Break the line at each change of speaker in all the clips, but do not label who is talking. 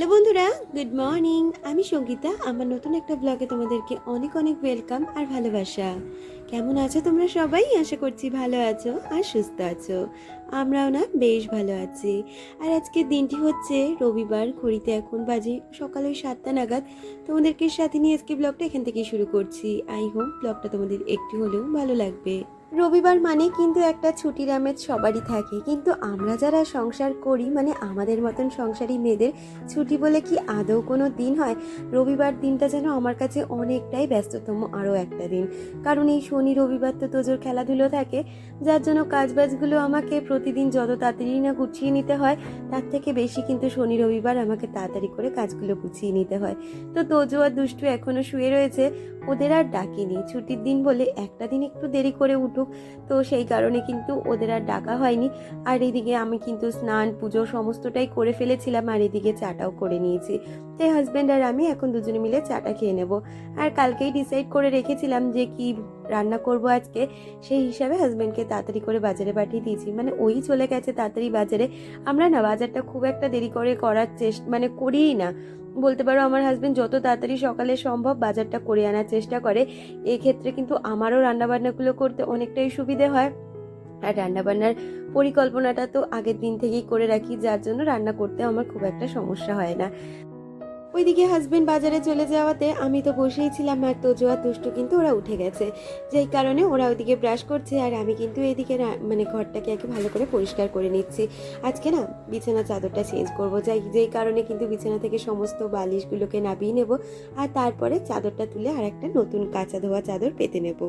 Hello বন্ধুরা, good morning. আমি সঙ্গীতা। আমার নতুন একটা ব্লগে তোমাদেরকে অনেক অনেক ওয়েলকাম আর ভালোবাসা। কেমন আছো তোমরা সবাই? আশা করছি ভালো আছো আর সুস্থ আছো। আমরাও না বেশ ভালো আছি। আর আজকের দিনটি হচ্ছে রবিবার। ঘড়িতে এখন বাজে সকাল ওই 7টা নাগাদ। তোমাদেরকে সাথে নিয়ে আজকে ব্লগটা এখান থেকেই শুরু করছি। আই হোপ ব্লগটা তোমাদের একটু হলেও ভালো লাগবে। রবিবার মানে কিন্তু একটা ছুটির আমেজ সবারই থাকে, কিন্তু আমরা যারা সংসার করি মানে আমাদের মতন সংসারী মেয়েদের ছুটি বলে কি আদৌ কোনো দিন হয়? রবিবার দিনটা যেন আমার কাছে অনেকটাই ব্যস্ততম আরও একটা দিন। কারণ এই শনি রবিবার তো তোজোর খেলাধুলো থাকে, যার জন্য কাজবাজগুলো আমাকে প্রতিদিন যত তাড়াতাড়ি না গুছিয়ে নিতে হয় তার থেকে বেশি কিন্তু শনি রবিবার আমাকে তাড়াতাড়ি করে কাজগুলো গুছিয়ে নিতে হয়। তো তোজো আর দুষ্টু এখনও শুয়ে রয়েছে, ওদের আর ডাকিনি। ছুটির দিন বলে একটা দিন একটু দেরি করে উঠুক, তো সেই কারণে কিন্তু ওদের আর ডাকা হয়নি। আর এদিকে আমি কিন্তু স্নান পুজো সমস্তটাই করে ফেলেছিলাম, আর এদিকে চাটাও করে নিয়েছি। তাই হাজব্যান্ড আর আমি এখন দুজনে মিলে চাটা খেয়ে নেব। আর কালকেই ডিসাইড করে রেখেছিলাম যে কি রান্না করব আজকে, সেই হিসাবে হাজব্যান্ডকে তাড়াতাড়ি করে বাজারে পাঠিয়ে দিয়েছি। মানে ওই চলে গেছে তাড়াতাড়ি বাজারে। আমরা না বাজারটা খুব একটা দেরি করে করার চেষ্টা মানে করিই না বলতে পারো। আমার হাজবেন্ড যত তাড়াতাড়ি সকালে সম্ভব বাজারটা করে আনার চেষ্টা করে। এক্ষেত্রে কিন্তু আমারও রান্নাবান্নাগুলো করতে অনেকটাই সুবিধে হয়। আর রান্নাবান্নার পরিকল্পনাটা তো আগের দিন থেকেই করে রাখি, যার জন্য রান্না করতে আমার খুব একটা সমস্যা হয় না। ওইদিকে হাজবেন্ড বাজারে চলে যাওয়াতে আমি তো বসেই ছিলাম, আর তোজো আর দুষ্টু কিন্তু ওরা উঠে গেছে, যেই কারণে ওরা ওইদিকে ব্রাশ করছে আর আমি কিন্তু এইদিকে মানে ঘরটাকে একে ভালো করে পরিষ্কার করে নিচ্ছি। আজকে না বিছানা চাদরটা চেঞ্জ করবো, যেই কারণে কিন্তু বিছানা থেকে সমস্ত বালিশগুলোকে নামিয়ে নেব, আর তারপরে চাদরটা তুলে আর একটা নতুন কাঁচা ধোয়া চাদর পেতে নেব।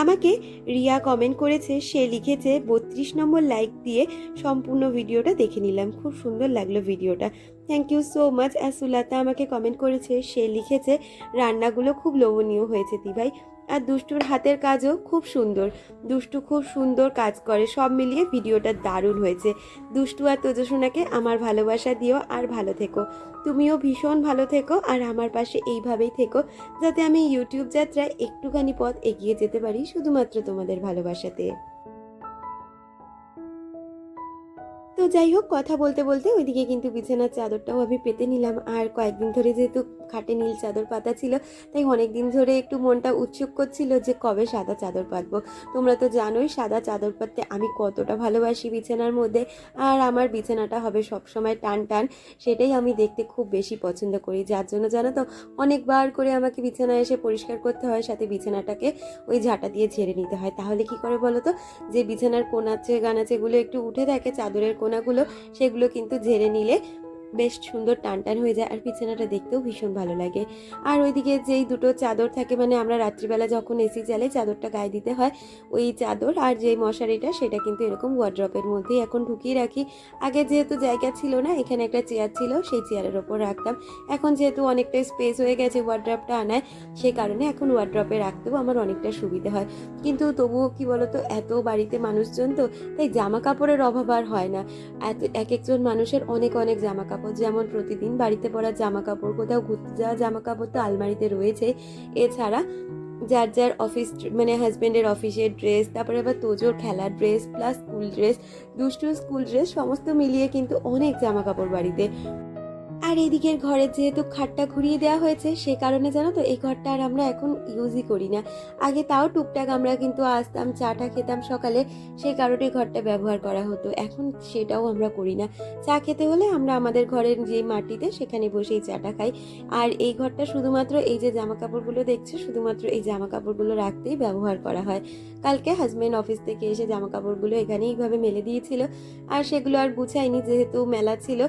আমাকে রিয়া কমেন্ট করেছে, সে লিখেছে 32 নম্বর লাইক দিয়ে সম্পূর্ণ ভিডিওটা দেখে নিলাম, খুব সুন্দর লাগলো ভিডিওটা। Thank you so much. আর সুলাতা আমাকে কমেন্ট করেছে, সে লিখেছে রান্নাগুলো খুব লোভনীয় হয়েছে দিভাই, আর দুষ্টুর হাতের কাজও খুব সুন্দর। দুষ্টু খুব সুন্দর কাজ করে, সব মিলিয়ে ভিডিওটা দারুণ হয়েছে। দুষ্টু আর তেজস্বিনাকে আমার ভালোবাসা দিও আর ভালো থেকো। তুমিও ভীষণ ভালো থেকো আর আমার পাশে এইভাবেই থেকো, যাতে আমি ইউটিউব যাত্রায় একটুখানি পথ এগিয়ে যেতে পারি শুধুমাত্র তোমাদের ভালোবাসাতে। তো যাই হোক, কথা বলতে বলতে ওইদিকে কিন্তু বিছানার চাদরটাও আমি পেতে নিলাম। আর কয়েকদিন ধরে যেহেতু খাটে নীল চাদর পাতা ছিল, তাই অনেক দিন ধরে একটু মনটা উৎসুক করছিল যে কবে সাদা চাদর পাতবো। তোমরা তো জানোই সাদা চাদর পাততে আমি কতটা ভালোবাসি বিছানার মধ্যে। আর আমার বিছানাটা হবে সবসময় টান টান, সেটাই আমি দেখতে খুব বেশি পছন্দ করি। যার জন্য জানো তো অনেকবার করে আমাকে বিছানায় এসে পরিষ্কার করতে হয়, সাথে বিছানাটাকে ওই ঝাঁটা দিয়ে ঝেড়ে নিতে হয়। তাহলে কি করে বলো তো, যে বিছানার কোনাচে গানাচেগুলো একটু উঠে থাকে, চাদরের কোনাগুলো, সেগুলো কিন্তু ঝেড়ে নিলে বেশ সুন্দর টান টান হয়ে যায়, আর বিছানাটা দেখতেও ভীষণ ভালো লাগে। আর ওইদিকে যেই দুটো চাদর থাকে, মানে আমরা রাত্রিবেলা যখন এসি চালাই চাদরটা গায়ে দিতে হয়, ওই চাদর আর যে মশারিটা সেটা কিন্তু এরকম ওয়ার্ড্রপের মধ্যেই এখন ঢুকিয়ে রাখি। আগে যেহেতু জায়গা ছিল না, এখানে একটা চেয়ার ছিল, সেই চেয়ারের ওপর রাখতাম। এখন যেহেতু অনেকটা স্পেস হয়ে গেছে ওয়ার্ড্রপটা আনায়, সেই কারণে এখন ওয়ার্ড্রপে রাখতেও আমার অনেকটা সুবিধা হয়। কিন্তু তবুও কি বলতো, এত বাড়িতে মানুষজন তো, তাই জামা কাপড়ের অভাব আর হয় না। এক একজন মানুষের অনেক অনেক জামা কাপড়, যেমন প্রতিদিন বাড়িতে পরা জামা কাপড়, কোথাও ঘুরতে যাওয়া জামা কাপড় তো আলমারিতে রয়েছে। এছাড়া যার যার অফিস মানে হাজবেন্ডের অফিসের ড্রেস, তারপরে আবার তোজোর খেলার ড্রেস, প্লাস স্কুল ড্রেস, দুষ্টুর স্কুল ড্রেস, সমস্ত মিলিয়ে কিন্তু অনেক জামা কাপড় বাড়িতে। আর এদিকের ঘরে যেহেতু খাটটা ঘুরিয়ে দেওয়া হয়েছে, সে কারণে জানো তো এই ঘরটা আর আমরা এখন ইউজই করি না। আগে তাও টুকটাক আমরা কিন্তু আসতাম, চাটা খেতাম সকালে, সেই কারণে ঘরটা ব্যবহার করা হতো। এখন সেটাও আমরা করি না। চা খেতে হলে আমরা আমাদের ঘরের যে মাটিতে সেখানে বসেই চাটা খাই। আর এই ঘরটা শুধুমাত্র এই যে জামা কাপড়গুলো দেখছে, শুধুমাত্র এই জামা কাপড়গুলো রাখতেই ব্যবহার করা হয়। কালকে হাজব্যান্ড অফিস থেকে এসে জামা কাপড়গুলো এখানে এইভাবে মেলে দিয়েছিল, আর সেগুলো আর গুছাইনি যেহেতু মেলা ছিল।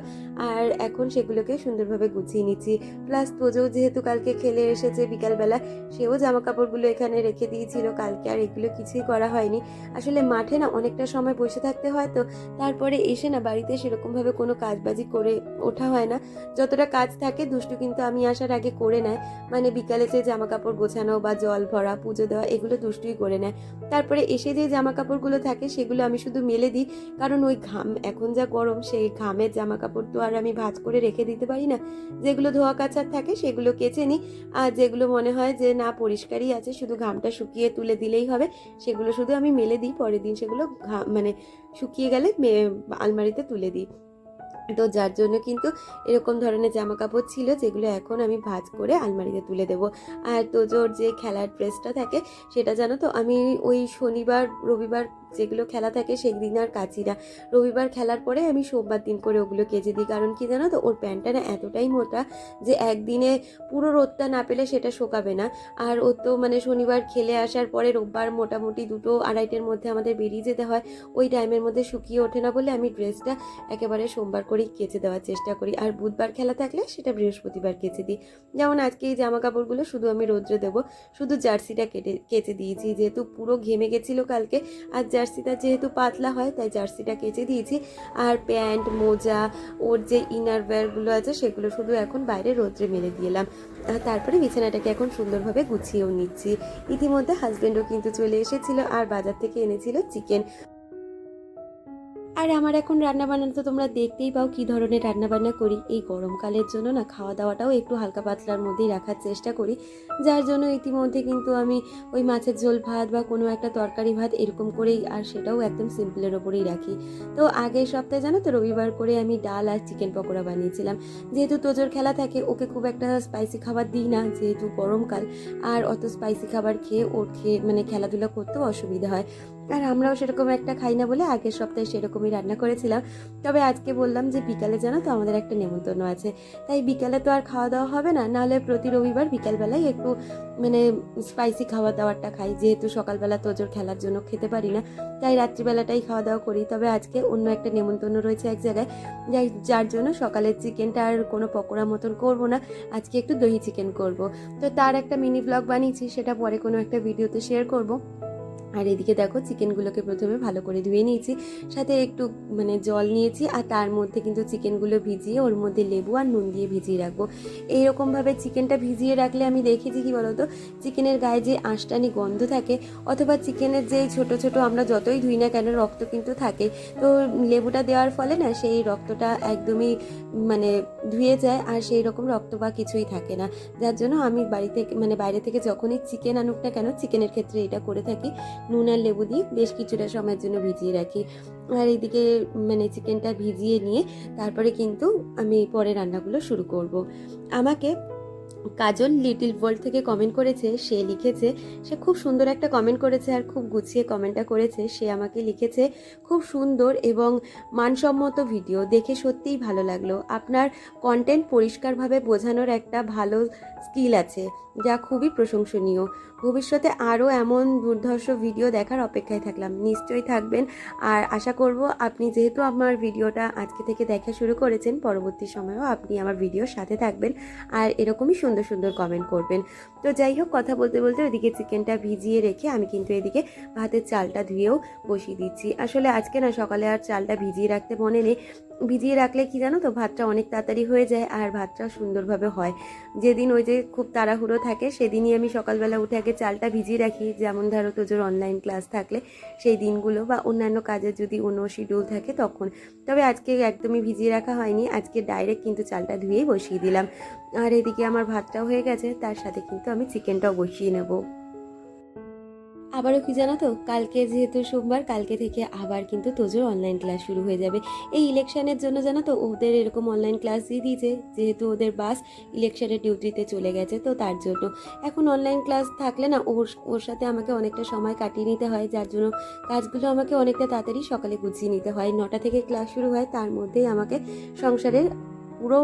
আর এখন সেগুলোকে সুন্দরভাবে গুছিয়ে নিচ্ছি। প্লাস তোজো যেহেতু কালকে খেলে এসেছে বিকালবেলা, সেও জামা কাপড়গুলো এখানে রেখে দিয়েছিল কালকে, আর এগুলো কিছুই করা হয়নি। আসলে মাঠে না অনেকটা সময় বসে থাকতে হয়, তো তারপরে এসে না বাড়িতে সেরকমভাবে কোনো কাজবাজি করে ওঠা হয় না। যতটা কাজ থাকে দুষ্টু কিন্তু আমি আসার আগে করে নেয়, মানে বিকালে যে জামা কাপড় গোছানো বা জল ভরা, পুজো দেওয়া, এগুলো দুষ্টুই করে নেয়। তারপরে এসে যে জামা কাপড়গুলো থাকে সেগুলো আমি শুধু মেলে দিই, কারণ ওই ঘাম, এখন যা গরম, সেই ঘামের জামা কাপড় তো আর আমি ভাঁজ করে রেখে দিতে পারি না। যেগুলো ধোয়া কাচার থাকে সেগুলো কেচে নিই, আর যেগুলো মনে হয় যে না পরিষ্কারই আছে, শুধু ঘামটা শুকিয়ে তুলে দিলেই হবে, সেগুলো শুধু আমি মেলে দিই। পরের দিন সেগুলো মানে শুকিয়ে গেলে আলমারিতে তুলে দিই। তো যার জন্য কিন্তু এরকম ধরনের জামা কাপড় ছিল, যেগুলো এখন আমি ভাঁজ করে আলমারিতে তুলে দেবো। আর তোজোর যে খেলার ড্রেসটা থাকে সেটা জানো তো আমি ওই শনিবার রবিবার যেগুলো খেলা থাকে সেই দিন আর কাচি না। রবিবার খেলার পরে আমি সোমবার দিন করে ওগুলো কেচে দিই। কারণ কি জানো তো, ওর প্যান্টটা না এতটাই মোটা যে একদিনে পুরো রোদটা না পেলে সেটা শোকাবে না। আর ও তো মানে শনিবার খেলে আসার পরে রোববার মোটামুটি 2-2:30-র মধ্যে আমাদের বেরিয়ে যেতে হয়। ওই টাইমের মধ্যে শুকিয়ে ওঠে না বলে আমি ড্রেসটা একেবারে সোমবার করেই কেচে দেওয়ার চেষ্টা করি। আর বুধবার খেলা থাকলে সেটা বৃহস্পতিবার কেচে দিই। যেমন আজকে এই জামা কাপড়গুলো শুধু আমি রোদ্রে দেবো, শুধু জার্সিটা কেচে দিয়েছি, যেহেতু পুরো ঘেমে গেছিলো কালকে। আর জার্সিটা যেহেতু পাতলা হয় তাই জার্সিটা কেচে দিয়েছি। আর প্যান্ট মোজা ওর যে ইনারওয়্যারগুলো আছে সেগুলো শুধু এখন বাইরে রোদ্রে মেলে দিলাম। আর তারপরে বিছানাটাকে এখন সুন্দরভাবে গুছিয়েও নিচ্ছি। ইতিমধ্যে হাজব্যান্ডও কিন্তু চলে এসেছিল আর বাজার থেকে এনেছিল চিকেন। আর আমার এখন রান্নাবান্না তো তোমরা দেখতেই পাও কী ধরনের রান্নাবান্না করি। এই গরমকালের জন্য না খাওয়া দাওয়াটাও একটু হালকা পাতলার মধ্যেই রাখার চেষ্টা করি, যার জন্য ইতিমধ্যে কিন্তু আমি ওই মাছের ঝোল ভাত বা কোনো একটা তরকারি ভাত এরকম করেই, আর সেটাও একদম সিম্পলের ওপরেই রাখি। তো আগের সপ্তাহে জানো তো রবিবার করে আমি ডাল আর চিকেন পকোড়া বানিয়েছিলাম। যেহেতু তোজোর খেলা থাকে, ওকে খুব একটা স্পাইসি খাবার দিই না যেহেতু গরমকাল, আর অত স্পাইসি খাবার খেয়ে ওর মানে খেলাধুলা করতেও অসুবিধা হয়। আর আমরাও সেরকম একটা খাই না বলে আগের সপ্তাহে সেরকমই রান্না করেছিলাম। তবে আজকে বললাম যে বিকালে জানো তো আমাদের একটা নেমন্তন্ন আছে, তাই বিকালে তো আর খাওয়া দাওয়া হবে না, নাহলে প্রতি রবিবার বিকালবেলায় একটু মানে স্পাইসি খাওয়া দাওয়াটা খাই। যেহেতু সকালবেলা তোজোর খেলার জন্য খেতে পারি না, তাই রাত্রিবেলাটাই খাওয়া দাওয়া করি। তবে আজকে অন্য একটা নেমন্তন্ন রয়েছে এক জায়গায়, যার জন্য সকালের চিকেনটা আর কোনো পকোড়া মতন করবো না, আজকে একটু দহি চিকেন করব। তো তার একটা মিনি ব্লগ বানিয়েছি, সেটা পরে কোনো একটা ভিডিওতে শেয়ার করব। আর এদিকে দেখো চিকেনগুলোকে প্রথমে ভালো করে ধুয়ে নিয়েছি, সাথে একটু মানে জল নিয়েছি, আর তার মধ্যে কিন্তু চিকেনগুলো ভিজিয়ে ওর মধ্যে লেবু আর নুন দিয়ে ভিজিয়ে রাখবো। এইরকমভাবে চিকেনটা ভিজিয়ে রাখলে আমি দেখেছি কি বলতো, চিকেনের গায়ে যে আঁশটানি গন্ধ থাকে, অথবা চিকেনের যে ছোট ছোট আমরা যতই ধুই না কেন রক্ত কিন্তু থাকে, তো লেবুটা দেওয়ার ফলে না সেই রক্তটা একদমই মানে ধুয়ে যায়, আর সেই রকম রক্ত বা কিছুই থাকে না। যার জন্য আমি বাড়ি থেকে মানে বাইরে থেকে যখনই চিকেন আনুক না কেন, চিকেনের ক্ষেত্রে এটা করে থাকি, নুন আর লেবু দিয়ে বেশ কিছুটা সময়ের জন্য ভিজিয়ে রাখি। আর এইদিকে মানে চিকেনটা ভিজিয়ে নিয়ে তারপরে কিন্তু আমি পরে রান্নাগুলো শুরু করব। আমাকে কাজল লিটল ওয়ার্ল্ড থেকে কমেন্ট করেছে, সে লিখেছে, সে খুব সুন্দর একটা কমেন্ট করেছে আর খুব গুছিয়ে কমেন্টটা করেছে। সে আমাকে লিখেছে, খুব সুন্দর এবং মানসম্মত ভিডিও, দেখে সত্যিই ভালো লাগলো। আপনার কন্টেন্ট পরিষ্কারভাবে বোঝানোর একটা ভালো স্কিল আছে, যা খুবই প্রশংসনীয়। ভবিষ্যতে আরও এমন দুর্ধর্ষ ভিডিও দেখার অপেক্ষায় থাকলাম। নিশ্চয়ই থাকবেন। আর আশা করব আপনি যেহেতু আমার ভিডিওটা আজকে থেকে দেখা শুরু করেছেন, পরবর্তী সময়েও আপনি আমার ভিডিওর সাথে থাকবেন আর এরকমই সুন্দর সুন্দর কমেন্ট করবেন। তো যাই হোক, কথা বলতে বলতে ওইদিকে চিকেনটা ভিজিয়ে রেখে আমি কিন্তু এদিকে ভাতের চালটা ধুয়েও বসিয়ে দিচ্ছি। আসলে আজকে না সকালে আর চালটা ভিজিয়ে রাখতে মনে নেই। ভিজিয়ে রাখলে কি জানো তো, ভাতটা অনেক তাড়াতাড়ি হয়ে যায় আর ভাতটা সুন্দরভাবে হয়। যেদিন ওই যে খুব তাড়াহুড়ো থাকে সেদিনই আমি সকালবেলা উঠে আগে চালটা ভিজিয়ে রাখি। যেমন ধরো তোজোর অনলাইন ক্লাস থাকলে সেই দিনগুলো, বা অন্যান্য কাজের যদি অন্য শিডিউল থাকে তখন। তবে আজকে একদমই ভিজিয়ে রাখা হয়নি, আজকে ডাইরেক্ট কিন্তু চালটা ধুয়েই বসিয়ে দিলাম। আর এদিকে আমার ভাতটাও হয়ে গেছে, তার সাথে কিন্তু আমি চিকেনটাও বসিয়ে নেব। আবারও কি জানো তো, কালকে যেহেতু সোমবার, কালকে থেকে আবার কিন্তু তোজোর অনলাইন ক্লাস শুরু হয়ে যাবে। এই ইলেকশনের জন্য জানো তো ওদের এরকম অনলাইন ক্লাস দিয়ে দিয়েছে, যেহেতু ওদের বাস ইলেকশনের ডিউটিতে চলে গেছে, তো তার জন্য এখন অনলাইন ক্লাস থাকলে না ওর সাথে আমাকে অনেকটা সময় কাটিয়ে নিতে হয়, যার জন্য কাজগুলো আমাকে অনেকটা তাড়াতাড়ি সকালে গুছিয়ে নিতে হয়। 9টা থেকে ক্লাস শুরু হয়, তার মধ্যেই আমাকে সংসারের পুরো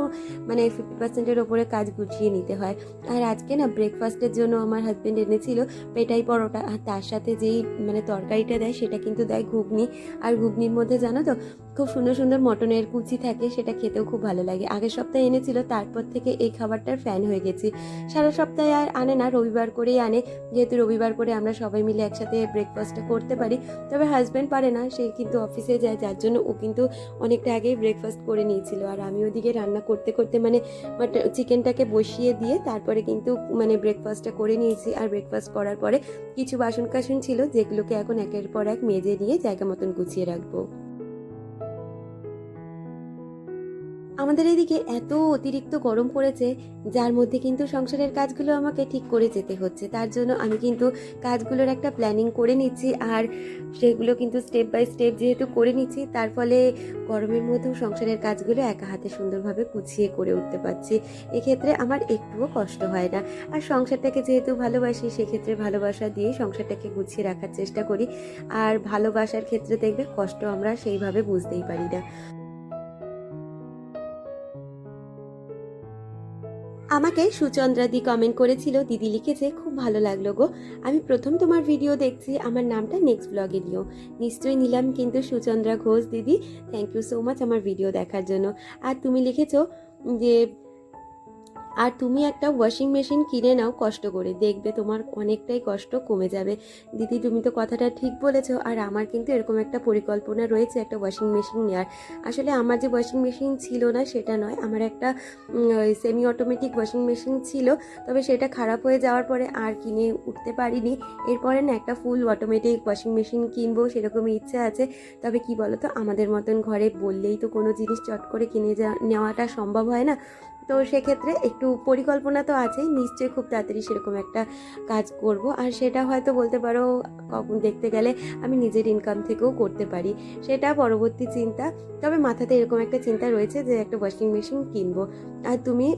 মানে 50%-এর ওপরে কাজ গুছিয়ে নিতে হয়। আর আজকে না ব্রেকফাস্টের জন্য আমার হাজব্যান্ড এনেছিল পেটাই পরোটা, আর তার সাথে যেই মানে তরকারিটা দেয় সেটা কিন্তু দেয় ঘুগনি। আর ঘুগনির মধ্যে জানো তো খুব সুন্দর সুন্দর মটনের কুচি থাকে, সেটা খেতেও খুব ভালো লাগে। আগের সপ্তাহে এনেছিল, তারপর থেকে এই খাবারটার ফ্যান হয়ে গেছি। সারা সপ্তাহে আর আনে না, রবিবার করেই আনে, যেহেতু রবিবার করে আমরা সবাই মিলে একসাথে ব্রেকফাস্টটা করতে পারি। তবে হাজব্যান্ড পারে না, সে কিন্তু অফিসে যায়, যার জন্য ও কিন্তু অনেকটা আগেই ব্রেকফাস্ট করে নিয়েছিল। আর আমি ওদিকে রান্না করতে করতে মানে চিকেনটাকে বসিয়ে দিয়ে তারপরে কিন্তু মানে ব্রেকফাস্টটা করে নিয়েছি। আর ব্রেকফাস্ট করার পরে কিছু বাসন কাসন ছিল, যেগুলোকে এখন একের পর এক মেজে নিয়ে জায়গা মতন গুছিয়ে রাখবো। আমাদের এদিকে এত অতিরিক্ত গরম পড়েছে, যার মধ্যে কিন্তু সংসারের কাজগুলো আমাকে ঠিক করে যেতে হচ্ছে। তার জন্য আমি কিন্তু কাজগুলোর একটা প্ল্যানিং করে নিচ্ছি, আর সেগুলো কিন্তু স্টেপ বাই স্টেপ যেহেতু করে নিচ্ছি, তার ফলে গরমের মধ্যেও সংসারের কাজগুলো একা হাতে সুন্দরভাবে গুছিয়ে করে উঠতে পারছি। এক্ষেত্রে আমার একটুও কষ্ট হয় না। আর সংসারটাকে যেহেতু ভালোবাসি, সেক্ষেত্রে ভালোবাসা দিয়ে সংসারটাকে গুছিয়ে রাখার চেষ্টা করি। আর ভালোবাসার ক্ষেত্রে দেখবে কষ্ট আমরা সেইভাবে বুঝতেই পারি না। আমাকে সুচন্দ্রাদি কমেন্ট করেছিল, দিদি লিখেছে খুব ভালো লাগলো গো, আমি প্রথম তোমার ভিডিও দেখছি, আমার নামটা নেক্সট ব্লগে নিও। নিশ্চয়ই নিলাম কিন্তু সুচন্দ্রা ঘোষ দিদি, থ্যাংক ইউ সো মাচ আমার ভিডিও দেখার জন্য। আর তুমি লিখেছো যে আর তুমি একটা ওয়াশিং মেশিন কিনে নাও কষ্ট করে, দেখবে তোমার অনেকটাই কষ্ট কমে যাবে। দিদি তুমি তো কথাটা ঠিক বলেছো, আর আমার কিন্তু এরকম একটা পরিকল্পনা রয়েছে একটা ওয়াশিং মেশিন নেওয়ার। আসলে আমার যে ওয়াশিং মেশিন ছিল না সেটা নয়, আমার একটা সেমি অটোমেটিক ওয়াশিং মেশিন ছিল, তবে সেটা খারাপ হয়ে যাওয়ার পরে আর কিনে উঠতে পারিনি। এরপরে না একটা ফুল অটোমেটিক ওয়াশিং মেশিন কিনবো সেরকমই ইচ্ছা আছে। তবে কি বলতো, আমাদের মতন ঘরে বললেই তো কোনো জিনিস চট করে কিনে নেওয়াটা সম্ভব হয় না। তো সেক্ষেত্রে একটু পরিকল্পনা তো আছেই, নিশ্চয়ই খুব তাড়াতাড়ি সেরকম একটা কাজ করব। আর সেটা হয়তো বলতে পারো কখন দেখতে গেলে আমি নিজের ইনকাম থেকেও করতে পারি, সেটা পরবর্তী চিন্তা। তবে মাথাতে এরকম একটা চিন্তা রয়েছে যে একটা ওয়াশিং মেশিন কিনবো। আর তুমি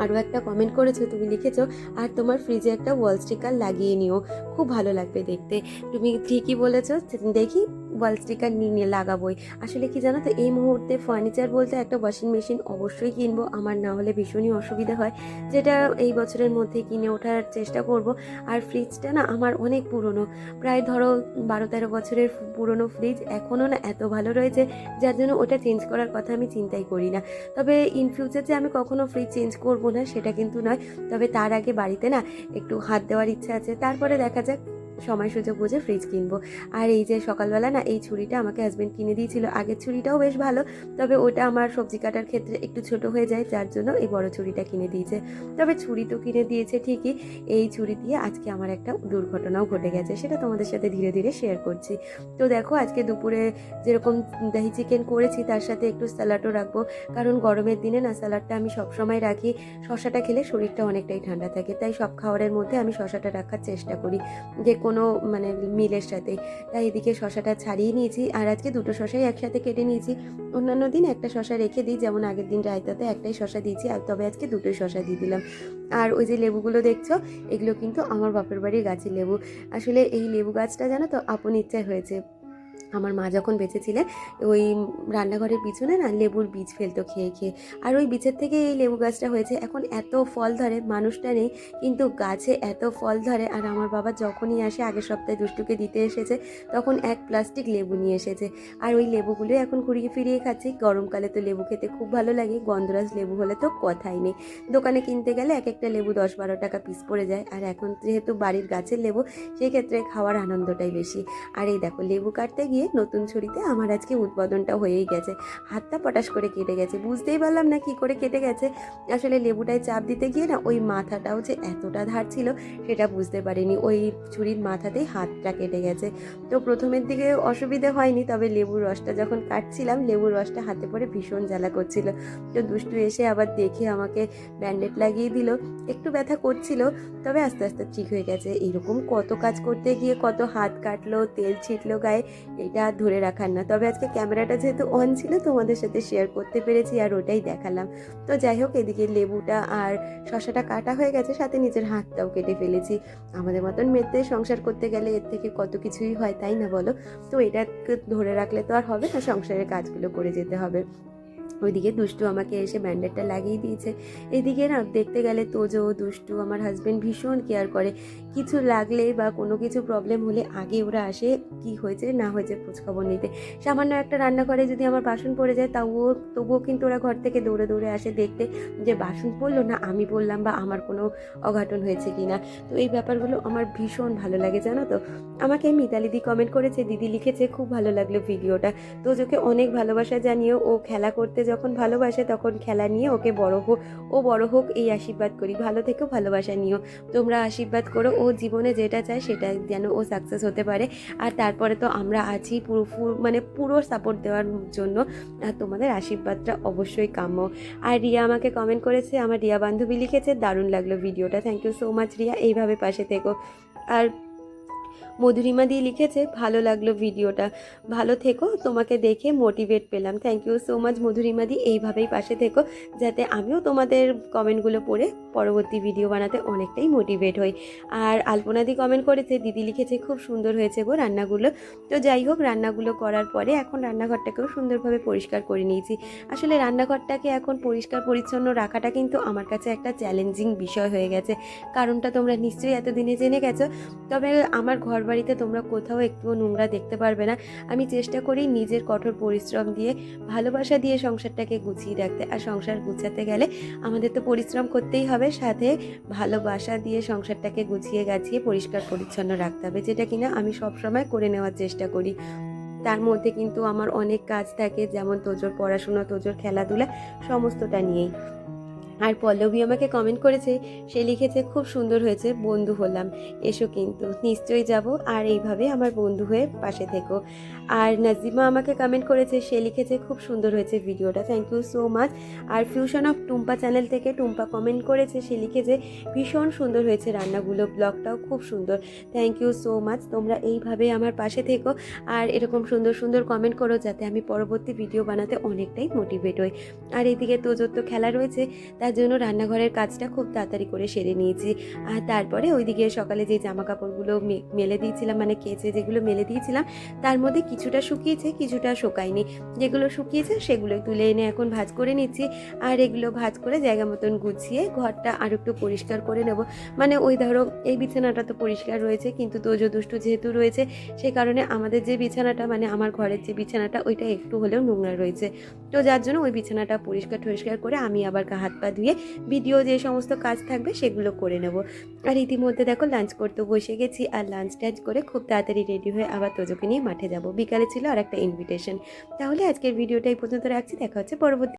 আরও একটা কমেন্ট করেছো, তুমি লিখেছো আর তোমার ফ্রিজে একটা ওয়াল স্টিকার লাগিয়ে নিও, খুব ভালো লাগবে দেখতে। তুমি ঠিকই বলেছো, দেখি ওয়াল স্টিকার নিয়ে লাগাবোই। আসলে কি জানো তো, এই মুহূর্তে ফার্নিচার বলতে একটা ওয়াশিং মেশিন অবশ্যই কিনবো, আমার না হলে ভীষণই অসুবিধা হয়, যেটা এই বছরের মধ্যে কিনে ওঠার চেষ্টা করব। আর ফ্রিজটা না আমার অনেক পুরনো, প্রায় ধরো 12-13 বছরের পুরনো ফ্রিজ, এখনও না এত ভালো রয়েছে, যার জন্য ওটা চেঞ্জ করার কথা আমি চিন্তাই করি না। তবে ইন ফিউচার যে আমি কখনো ফ্রিজ চেঞ্জ করবো না সেটা কিন্তু নয়, তবে তার আগে বাড়িতে না একটু হাত দেওয়ার ইচ্ছা আছে, তারপরে দেখা যাক সময় সুযোগ বুঝে ফ্রিজ কিনবো। আর এই যে সকালবেলা না এই ছুরিটা আমাকে হাজবেন্ড কিনে দিয়েছিল, আগের ছুরিটাও বেশ ভালো, তবে ওটা আমার সবজি কাটার ক্ষেত্রে একটু ছোট হয়ে যায়, যার জন্য এই বড় ছুরিটা কিনে দিয়েছে। তবে ছুরি তো কিনে দিয়েছে ঠিকই, এই ছুরি দিয়ে আজকে আমার একটা দুর্ঘটনাও ঘটে গেছে, সেটা তোমাদের সাথে ধীরে ধীরে শেয়ার করছি। তো দেখো আজকে দুপুরে যেরকম দহি চিকেন করেছি তার সাথে একটু স্যালাডও রাখবো, কারণ গরমের দিনে না স্যালাডটা আমি সবসময় রাখি, শশাটা খেলে শরীরটা অনেকটাই ঠান্ডা থাকে, তাই সব খাবারের মধ্যে আমি শশাটা রাখার চেষ্টা করি যে কোনো মানে মিলের সাথে। তাই এদিকে শশাটা ছাড়িয়ে নিয়েছি, আর আজকে দুটো শশাই একসাথে কেটে নিয়েছি। অন্যান্য দিন একটা শশা রেখে দিই, যেমন আগের দিন রায়তাতে একটাই শশা দিয়েছি, আর তবে আজকে দুটোই শশা দিয়ে দিলাম। আর ওই যে লেবুগুলো দেখছো, এগুলো কিন্তু আমার বাপের বাড়ির গাছের লেবু। আসলে এই লেবু গাছটা জানো তো আপন ইচ্ছায় হয়েছে। আমার মা যখন বেঁচে ছিলেন, ওই রান্নাঘরের পিছনে না লেবুর বীজ ফেলতো খেয়ে খেয়ে, আর ওই বীজের থেকে এই লেবু গাছটা হয়েছে। এখন এত ফল ধরে, মানুষটা নেই কিন্তু গাছে এত ফল ধরে। আর আমার বাবা যখনই আসে, আগের সপ্তাহে দুষ্টুকে দিতে এসেছে, তখন এক প্লাস্টিক লেবু নিয়ে এসেছে, আর ওই লেবুগুলোই এখন ঘুরিয়ে ফিরিয়ে খাচ্ছি। গরমকালে তো লেবু খেতে খুব ভালো লাগে, গন্ধরাজ লেবু হলে তো কথাই নেই। দোকানে কিনতে গেলে এক একটা লেবু 10-12 টাকা পিস পড়ে যায়, আর এখন যেহেতু বাড়ির গাছের লেবু, সেক্ষেত্রে খাওয়ার আনন্দটাই বেশি। আর এই দেখো লেবু কাটতে গিয়ে নতুন ছুরিতে আমার আজকে উদ্বোধনটা হয়েই গেছে, হাতটা পটাশ করে কেটে গেছে, বুঝতেই পারলাম না কি করে কেটে গেছে। আসলে লেবুটায় চাপ দিতে গিয়ে না ওই মাথাটাও যে এতটা ধার ছিল সেটা বুঝতে পারিনি, ওই ছুরির মাথাতেই হাতটা কেটে গেছে। তো প্রথমের দিকে অসুবিধে হয়নি, তবে লেবুর রসটা যখন কাটছিলাম, লেবুর রসটা হাতে পড়ে ভীষণ জ্বালা করছিল। তো দুষ্টু এসে আবার দেখে আমাকে ব্যান্ডেড লাগিয়ে দিল, একটু ব্যথা করছিল, তবে আস্তে আস্তে ঠিক হয়ে গেছে। এরকম কত কাজ করতে গিয়ে কত হাত কাটলো, তেল ছিটলো গায়ে, এটা ধরে রাখার না। তবে আজকে ক্যামেরাটা যেহেতু অন ছিল, তোমাদের সাথে শেয়ার করতে পেরেছি আর ওটাই দেখালাম। তো যাই হোক, এদিকে লেবুটা আর শশাটা কাটা হয়ে গেছে, সাথে নিজের হাতটাও কেটে ফেলেছি। আমাদের মতন মেয়েদের সংসার করতে গেলে এর থেকে কত কিছুই হয়, তাই না বলো? তো এটাকে ধরে রাখলে তো আর হবে না, সংসারের কাজগুলো করে যেতে হবে। ওইদিকে দুষ্টু আমাকে এসে ব্যান্ডেডটা লাগিয়ে দিয়েছে। এদিকে না দেখতে গেলে তোজো, দুষ্টু, আমার হাজবেন্ড ভীষণ কেয়ার করে, কিছু লাগলে বা কোনো কিছু প্রবলেম হলে আগে ওরা আসে কি হয়েছে না হয়েছে খোঁজখবর নিতে। সামান্য একটা রান্নাঘরে যদি আমার বাসন পড়ে যায়, তবুও কিন্তু ওরা ঘর থেকে দৌড়ে দৌড়ে আসে দেখতে যে বাসন পড়লো না আমি বললাম, বা আমার কোনো অঘটন হয়েছে কি না। তো এই ব্যাপারগুলো আমার ভীষণ ভালো লাগে জানো তো। আমাকে মিতালি দি কমেন্ট করেছে, দিদি লিখেছে খুব ভালো লাগলো ভিডিওটা, তোজোকে অনেক ভালোবাসা জানিও, ও খেলা করতে করতে যখন ভালোবাসে তখন খেলা নিয়ে ওকে বড় হোক এই আশীর্বাদ করি। ভালো থেকো, ভালোবাসা নিও, তোমরা আশীর্বাদ করো ও জীবনে যেটা চায় সেটা যেন ও সাকসেস হতে পারে। আর তারপরে তো আমরা আছি পুরো সাপোর্ট দেওয়ার জন্য। আর তোমাদের আশীর্বাদটা অবশ্যই কাম্য। আর রিয়া আমাকে কমেন্ট করেছে, আমার রিয়া বান্ধবী লিখেছে, দারুণ লাগলো ভিডিওটা, thank you so much Riya, এইভাবে পাশে থেকো। আর মধুরিমা দিয়ে লিখেছে, ভালো লাগলো ভিডিওটা, ভালো থেকো, তোমাকে দেখে মোটিভেট পেলাম। Thank you so much Madhurima di, এইভাবেই পাশে থেকো যাতে আমিও তোমাদের কমেন্টগুলো পড়ে পরবর্তী ভিডিও বানাতে অনেকটাই মোটিভেট হই। আর আলপনা দি কমেন্ট করেছে, দিদি লিখেছে, খুব সুন্দর হয়েছে গো রান্নাগুলো। তো যাই হোক, রান্নাগুলো করার পরে এখন রান্নাঘরটাকেও সুন্দরভাবে পরিষ্কার করে নিয়েছি। আসলে রান্নাঘরটাকে এখন পরিষ্কার পরিচ্ছন্ন রাখাটা কিন্তু আমার কাছে একটা চ্যালেঞ্জিং বিষয় হয়ে গেছে। কারণটা তোমরা নিশ্চয়ই এতদিনে জেনে গেছো। তবে আমার ঘর বাড়িতে তোমরা কোথাও একটুও নোংরা দেখতে পারবে না। আমি চেষ্টা করি নিজের কঠোর পরিশ্রম দিয়ে, ভালোবাসা দিয়ে সংসারটাকে গুছিয়ে রাখতে। আর সংসার গুছাতে গেলে আমাদের তো পরিশ্রম করতেই হবে, সাথে ভালোবাসা দিয়ে সংসারটাকে গুছিয়ে গাছিয়ে পরিষ্কার পরিচ্ছন্ন রাখতে হবে, যেটা কিনা আমি সবসময় করে নেওয়ার চেষ্টা করি। তার মধ্যে কিন্তু আমার অনেক কাজ থাকে, যেমন তোজোর পড়াশোনা, তোজোর খেলাধুলা, সমস্তটা নিয়েই। আর পল্লবী আমাকে কমেন্ট করেছে, সে লিখেছে, খুব সুন্দর হয়েছে, বন্ধু হলাম, এসো কিন্তু, নিশ্চয়ই যাব, আর এইভাবে আমার বন্ধু হয়ে পাশে থেকো। আর নাজিমা আমাকে কমেন্ট করেছে, সে লিখেছে, খুব সুন্দর হয়েছে ভিডিওটা, থ্যাংক ইউ সো মাচ। আর ফিউশন অফ টুম্পা চ্যানেল থেকে টুম্পা কমেন্ট করেছে, সে লিখেছে, ভীষণ সুন্দর হয়েছে রান্নাগুলো, ব্লগটাও খুব সুন্দর, থ্যাংক ইউ সো মাচ। তোমরা এইভাবে আমার পাশে থেকো আর এরকম সুন্দর সুন্দর কমেন্ট করো যাতে আমি পরবর্তী ভিডিও বানাতে অনেকটাই মোটিভেট হই। আর এইদিকে তোজোর তো খেলা রয়েছে, তার জন্য রান্নাঘরের কাজটা খুব তাড়াতাড়ি করে সেরে নিয়েছি। আর তারপরে ওইদিকে সকালে যে জামা কাপড়গুলো মেলে দিয়েছিলাম, মানে কেচে যেগুলো মেলে দিয়েছিলাম, তার মধ্যে কিছুটা শুকিয়েছে, কিছুটা শুকায়নি। যেগুলো শুকিয়েছে সেগুলো তুলে এনে এখন ভাঁজ করে নিচ্ছি। আর এগুলো ভাঁজ করে জায়গা মতন গুছিয়ে ঘরটা আর একটু পরিষ্কার করে নেব। মানে ওই ধরো, এই বিছানাটা তো পরিষ্কার রয়েছে, কিন্তু তোজো দুষ্টু যেহেতু রয়েছে, সে কারণে আমাদের যে বিছানাটা, মানে আমার ঘরের যে বিছানাটা, ওইটা একটু হলেও নোংরা রয়েছে। তো যার জন্য ওই বিছানাটা পরিষ্কার করে আমি আবার হাত পা ধুয়ে ভিডিও যে সমস্ত কাজ থাকবে সেগুলো করে নেব। আর ইতিমধ্যে দেখো লাঞ্চ করতে বসে গেছি। আর লাঞ্চ টাঞ্চ করে খুব তাড়াতাড়ি রেডি হয়ে আবার তোজোকে নিয়ে মাঠে যাব। বিকালে ছিল আর একটা ইনভিটেশন। তাহলে আজকের ভিডিওটা এই পর্যন্ত রাখছি, দেখা হচ্ছে পরবর্তী